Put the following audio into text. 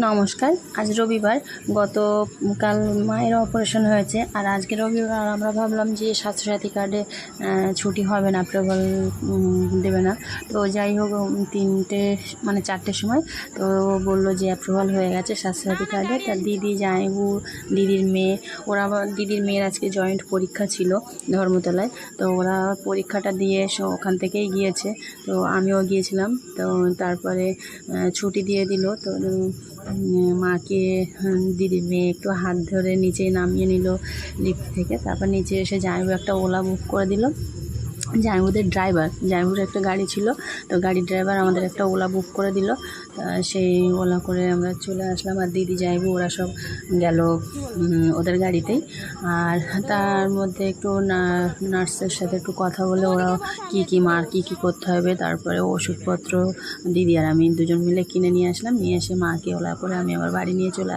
নমস্কার। আজ রবিবার। গতকাল মায়ের অপারেশন হয়েছে, আর আজকে রবিবার আমরা ভাবলাম যে স্বাস্থ্যসাথী কার্ডে ছুটি হবে না, অ্যাপ্রুভাল দেবে না। তো যাই হোক, 4টের সময় তো বললো যে অ্যাপ্রুভাল হয়ে গেছে স্বাস্থ্যসাথী কার্ডে। তার দিদি, জামাইবু, দিদির মেয়ে, ওরা আবার দিদির মেয়ের আজকে জয়েন্ট পরীক্ষা ছিল ধর্মতলায়। তো ওরা পরীক্ষাটা দিয়ে ওখান থেকেই গিয়েছে। তো আমিও গিয়েছিলাম। তো তারপরে ছুটি দিয়ে দিল। তো মাকে দিদির মেয়ে একটু হাত ধরে নিচে নামিয়ে নিল লিফট থেকে। তারপর নিচে এসে জামাইবু একটা ওলা বুক করে দিল। জামাইবুর একটা গাড়ি ছিল, তো গাড়ির ড্রাইভার আমাদের একটা ওলা বুক করে দিল। সেই ওলা করে আমরা চলে আসলাম। আর দিদি, জামাইবু ওরা সব গেল ওদের গাড়িতেই। আর তার মধ্যে একটু নার্সের সাথে একটু কথা বলে ওরাও মার কী করতে হবে, তারপরে ওষুধপত্র দিদি আর আমি দুজন মিলে কিনে নিয়ে আসলাম। নিয়ে এসে মাকে ওলা করে আমি আবার বাড়ি নিয়ে চলে